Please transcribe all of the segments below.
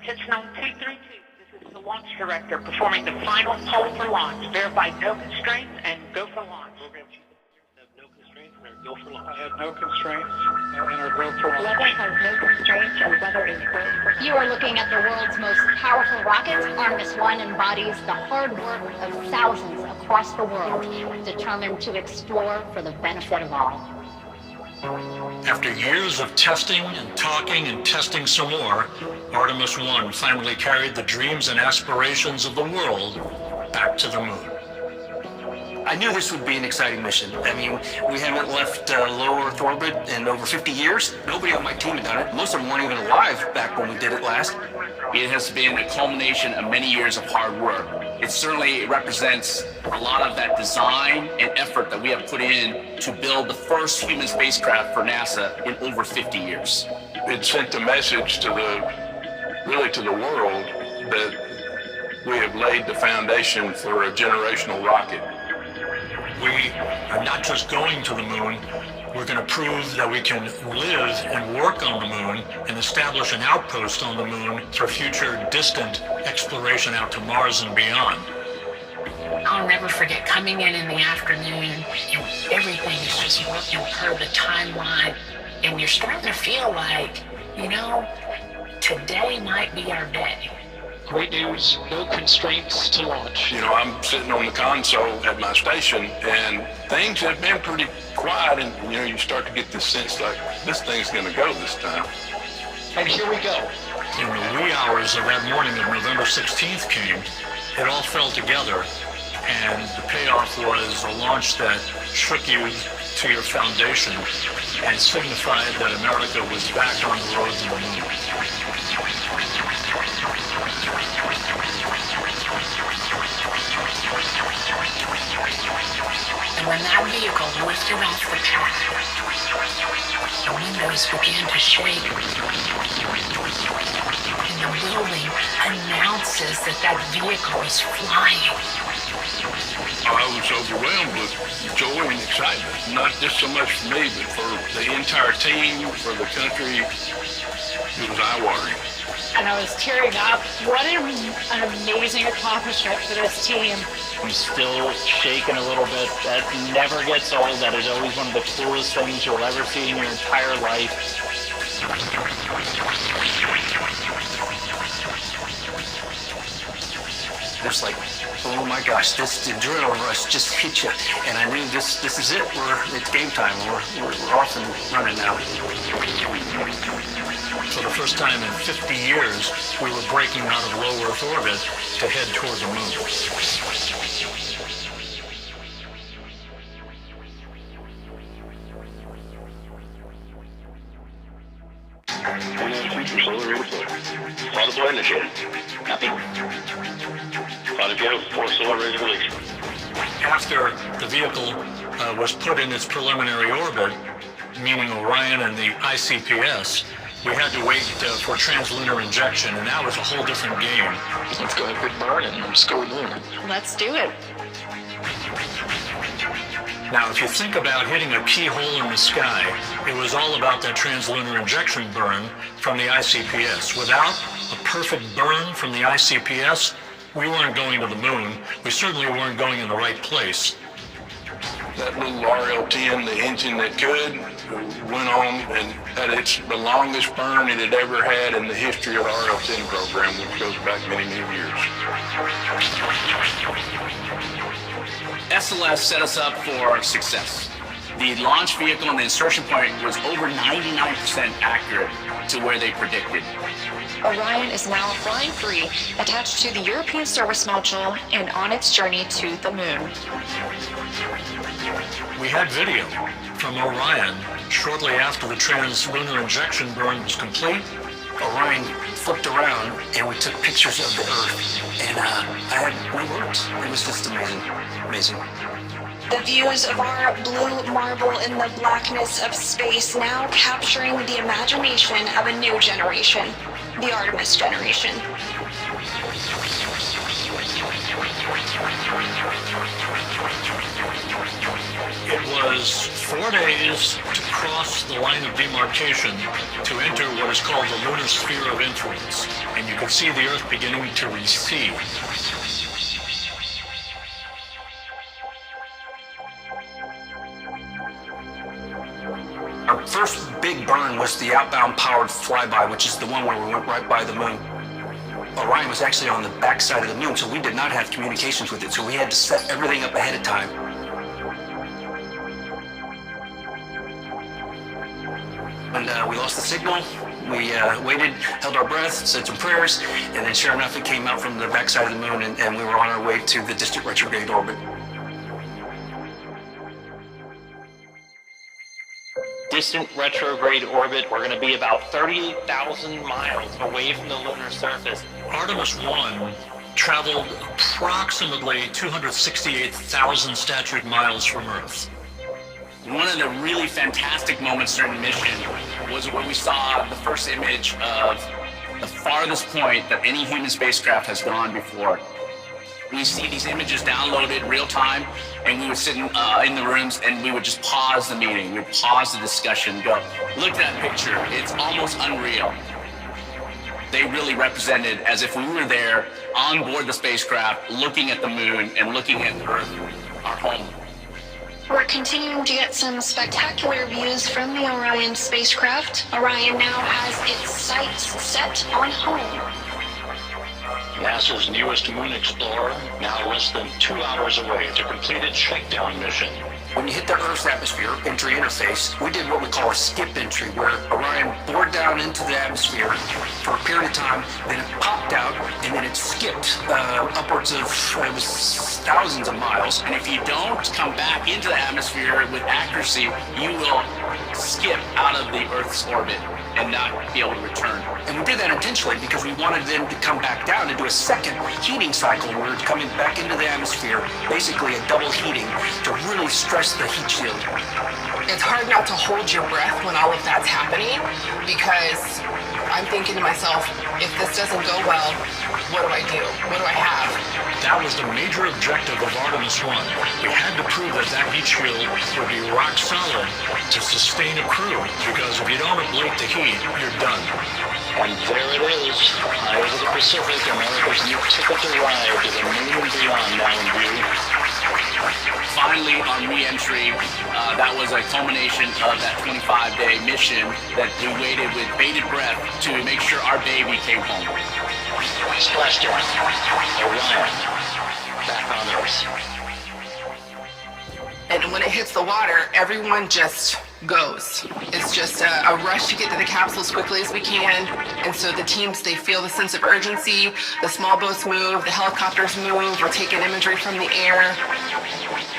Attention 232. This is the launch director performing the final poll for launch. Verify no constraints and go for launch. Program chief, have no constraints and go for launch. I have no constraints and are go for launch. Weather has no constraints and weather is go for launch. You are looking at the world's most powerful rocket. Artemis 1 embodies the hard work of thousands across the world, determined to explore for the benefit of all. After years of testing and talking and testing some more, Artemis 1 finally carried the dreams and aspirations of the world back to the moon. I knew this would be an exciting mission. I mean, we haven't left low Earth orbit in over 50 years. Nobody on my team had done it. Most of them weren't even alive back when we did it last. It has been a culmination of many years of hard work. It certainly represents a lot of that design and effort that we have put in to build the first human spacecraft for NASA in over 50 years. It sent a message to the world that we have laid the foundation for a generational rocket. We are not just going to the moon, we're going to prove that we can live and work on the moon and establish an outpost on the moon for future distant exploration out to Mars and beyond. I'll never forget coming in the afternoon and everything is just working per the timeline, and you're starting to feel like, you know, today might be our day. Great news, no constraints to launch. You know, I'm sitting on the console at my station and things have been pretty quiet, and you know, you start to get this sense like this thing's going to go this time. And here we go. In the wee hours of that morning of November 16th came, it all fell together, and the payoff was a launch that shook you to your foundation and signified that America was back on the road to the moon. And when that vehicle lifted off the pad, the windows began to shake, and the building announces that that vehicle is flying. I was overwhelmed with joy and excitement, not just so much for me, but for the entire team, for the country. It was eye-watering. And I was tearing up. What an amazing accomplishment for this team. I'm still shaking a little bit. That never gets old. That is always one of the coolest things you'll ever see in your entire life. It's like, oh my gosh, this adrenaline rush just hit you. And I knew this is it. It's game time. We're off and running now. For the first time in 50 years, we were breaking out of low Earth orbit to head toward the moon. All deploy initiated. Copy. Pilot Piano, 4 solar ready to release. After the vehicle was put in its preliminary orbit, meaning Orion and the ICPS, we had to wait for translunar injection, and that was a whole different game. Let's go have a big burn and let's go lunar. Let's do it. Now, if you think about hitting a keyhole in the sky, it was all about that translunar injection burn from the ICPS. Without a perfect burn from the ICPS, we weren't going to the moon. We certainly weren't going in the right place. That little RL-10, the engine that could, went on and had the longest burn it had ever had in the history of the RL-10 program, which goes back many, many years. SLS set us up for success. The launch vehicle and the insertion point was over 99% accurate to where they predicted. Orion is now flying free, attached to the European service module and on its journey to the moon. We had video from Orion shortly after the translunar injection burn was complete. Orion flipped around and we took pictures of the Earth, and I had no words. It was just amazing, amazing. The views of our blue marble in the blackness of space now capturing the imagination of a new generation. the Artemis generation. It was 4 days to cross the line of demarcation to enter what is called the lunar sphere of influence, and you could see the Earth beginning to recede. Our first big burn was the outbound powered flyby, which is the one where we went right by the moon. Orion was actually on the backside of the moon, so we did not have communications with it, so we had to set everything up ahead of time. And we lost the signal. We waited, held our breath, said some prayers, and then sure enough, it came out from the backside of the moon, and we were on our way to the distant retrograde orbit. Distant retrograde orbit, we're going to be about 38,000 miles away from the lunar surface. Artemis 1 traveled approximately 268,000 statute miles from Earth. One of the really fantastic moments during the mission was when we saw the first image of the farthest point that any human spacecraft has gone before. We see these images downloaded real time, and we would sit in the rooms and we would just pause the meeting. We'd pause the discussion, go, look at that picture. It's almost unreal. They really represented as if we were there on board the spacecraft, looking at the moon and looking at Earth, our home. We're continuing to get some spectacular views from the Orion spacecraft. Orion now has its sights set on home. NASA's newest moon explorer, now less than 2 hours away to complete its shakedown mission. When you hit the Earth's atmosphere, entry interface, we did what we call a skip entry, where Orion bored down into the atmosphere for a period of time, then it popped out, and then it skipped upwards of thousands of miles. And if you don't come back into the atmosphere with accuracy, you will skip out of the Earth's orbit and not be able to return. And we did that intentionally because we wanted them to come back down and do a second heating cycle where it's coming back into the atmosphere, basically a double heating to really stress the heat shield. It's hard not to hold your breath when all of that's happening, because I'm thinking to myself, if this doesn't go well, what do I do? What do I have? That was the major objective of Artemis 1. We had to prove that that heat shield would be rock solid to sustain a crew, because if you don't ablate the heat, you're done. And there it is, high over the Pacific, America's new ticket to ride to the moon and beyond now in view. Finally, on re-entry, that was a culmination of that 25-day mission that we waited with bated breath to make sure our baby came home. Splashdown, Orion, back on Earth. And when it hits the water, everyone just goes. It's just a rush to get to the capsule as quickly as we can. And so the teams, they feel the sense of urgency. The small boats move, the helicopters move, we're taking imagery from the air.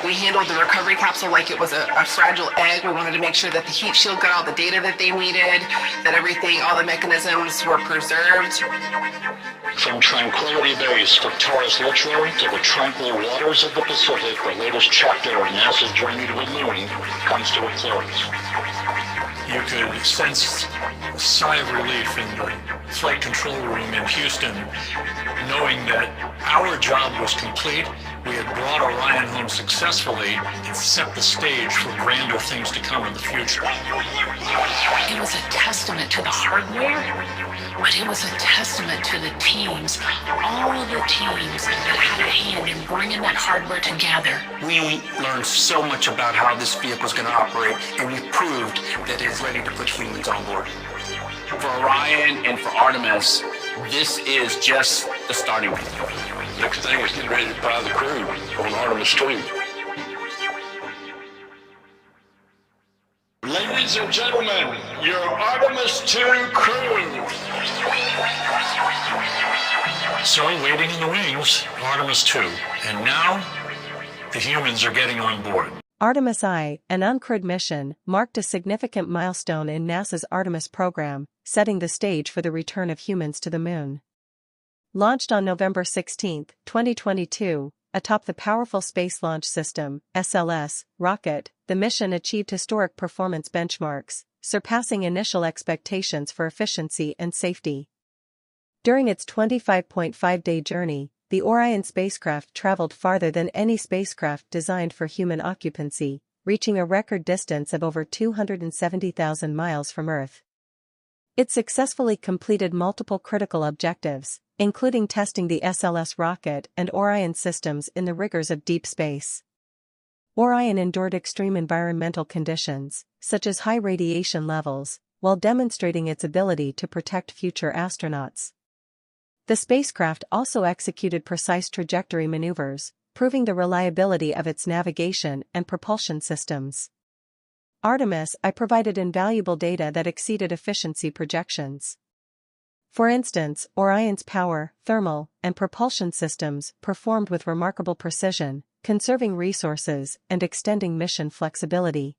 We handled the recovery capsule like it was a fragile egg. We wanted to make sure that the heat shield got all the data that they needed, that everything, all the mechanisms were preserved. From Tranquility Base to Taurus Littrow to the tranquil waters of the Pacific, the latest chapter of NASA's journey to the moon comes to a close. You could sense a sigh of relief in the flight control room in Houston, knowing that our job was complete. We had brought Orion home successfully and set the stage for grander things to come in the future. It was a testament to the hardware, but it was a testament to the teams, all of the teams that had a hand in bringing that hardware together. We learned so much about how this vehicle is going to operate, and we proved that it is ready to put humans on board. For Orion and for Artemis, this is just the starting point. Next thing is getting ready to fly the crew on Artemis 2. Ladies and gentlemen, your Artemis 2 crew. So, waiting in the wings, Artemis 2. And now, the humans are getting on board. Artemis I, an uncrewed mission, marked a significant milestone in NASA's Artemis program, setting the stage for the return of humans to the moon. Launched on November 16, 2022, atop the powerful Space Launch System (SLS) rocket, the mission achieved historic performance benchmarks, surpassing initial expectations for efficiency and safety. During its 25.5-day journey, the Orion spacecraft traveled farther than any spacecraft designed for human occupancy, reaching a record distance of over 270,000 miles from Earth. It successfully completed multiple critical objectives, including testing the SLS rocket and Orion systems in the rigors of deep space. Orion endured extreme environmental conditions, such as high radiation levels, while demonstrating its ability to protect future astronauts. The spacecraft also executed precise trajectory maneuvers, proving the reliability of its navigation and propulsion systems. Artemis I provided invaluable data that exceeded efficiency projections. For instance, Orion's power, thermal, and propulsion systems performed with remarkable precision, conserving resources and extending mission flexibility.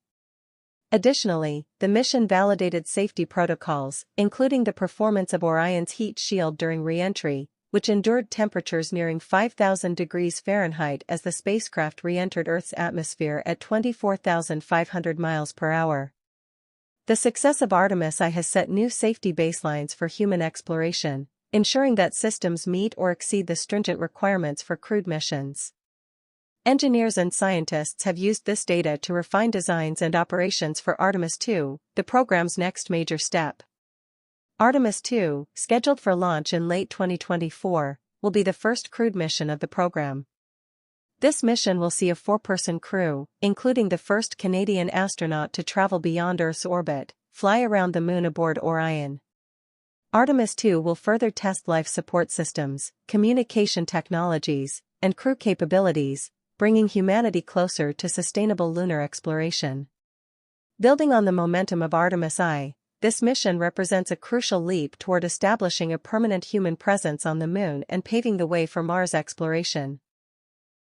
Additionally, the mission validated safety protocols, including the performance of Orion's heat shield during re-entry, which endured temperatures nearing 5,000 degrees Fahrenheit as the spacecraft re-entered Earth's atmosphere at 24,500 miles per hour. The success of Artemis I has set new safety baselines for human exploration, ensuring that systems meet or exceed the stringent requirements for crewed missions. Engineers and scientists have used this data to refine designs and operations for Artemis II, the program's next major step. Artemis II, scheduled for launch in late 2024, will be the first crewed mission of the program. This mission will see a 4-person crew, including the first Canadian astronaut to travel beyond Earth's orbit, fly around the Moon aboard Orion. Artemis II will further test life support systems, communication technologies, and crew capabilities, bringing humanity closer to sustainable lunar exploration. Building on the momentum of Artemis I, this mission represents a crucial leap toward establishing a permanent human presence on the Moon and paving the way for Mars exploration.